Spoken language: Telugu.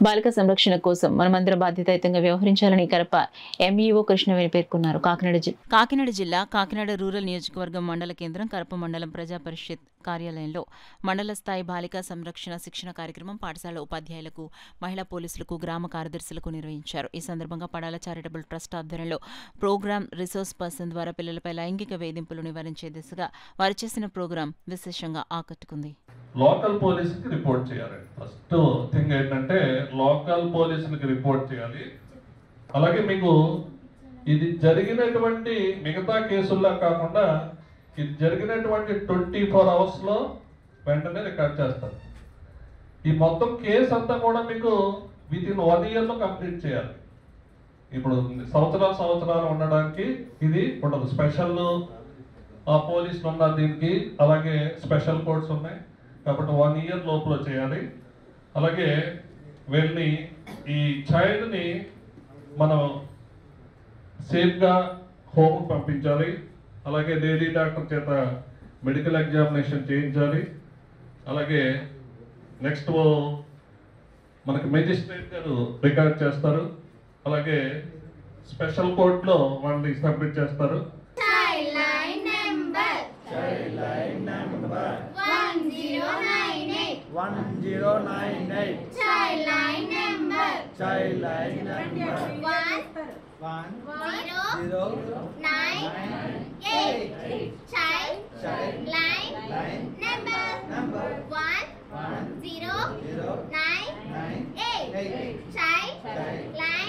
బాలిక సంరక్షణ కోసం మనమందరం బాధ్యతాయుతంగా వ్యవహరించాలని కడప ఎంఈఓ కృష్ణవేణి పేర్కొన్నారు. కాకినాడ జిల్లా కాకినాడ రూరల్ నియోజకవర్గం మండల కేంద్రం కడప మండలం ప్రజా పరిషత్ కార్యాలయంలో మండల స్థాయి బాలికా సంరక్షణ శిక్షణ కార్యక్రమం పాఠశాల ఉపాధ్యాయులకు, మహిళా పోలీసులకు, గ్రామ కార్యదర్శులకు నిర్వహించారు. ఈ సందర్భంగా పడాల చారిటబుల్ ట్రస్ట్ ఆధ్వర్యంలో ప్రోగ్రామ్ రిసోర్స్ పర్సన్ ద్వారా పిల్లలపై లైంగిక వేధింపులు నివారించే దిశగా వారు చేసిన ప్రోగ్రాం విశేషంగా ఆకట్టుకుంది. లోకల్ పోలీసుకి రిపోర్ట్ చేయాలి. ఫస్ట్ థింగ్ ఏంటంటే లోకల్ పోలీసులకి రిపోర్ట్ చేయాలి. అలాగే మీకు ఇది జరిగినటువంటి మిగతా కేసుల్లో కాకుండా ఇది జరిగినటువంటి 24 అవర్స్లో వెంటనే రికార్డ్ చేస్తారు. ఈ మొత్తం కేసు అంతా కూడా మీకు వితిన్ 1 ఇయర్లో కంప్లీట్ చేయాలి. ఇప్పుడు సంవత్సరాలు ఉండడానికి ఇది ఉండదు. స్పెషల్ పోలీసులు ఉన్నారు దీనికి, అలాగే స్పెషల్ కోర్ట్స్ ఉన్నాయి కాబట్టి 1 ఇయర్ లోపల చేయాలి. అలాగే వీళ్ళని ఈ చైల్డ్ని మనం సేఫ్గా హోమ్కి పంపించాలి. అలాగే లేడీ డాక్టర్ చేత మెడికల్ ఎగ్జామినేషన్ చేయించాలి. అలాగే నెక్స్ట్ మనకి మెజిస్ట్రేట్ గారు రికార్డ్ చేస్తారు. అలాగే స్పెషల్ కోర్టులో వాళ్ళని సబ్మిట్ చేస్తారు. Child line number 1098. 1098. Child line number 1098. Child line number 1098. Child line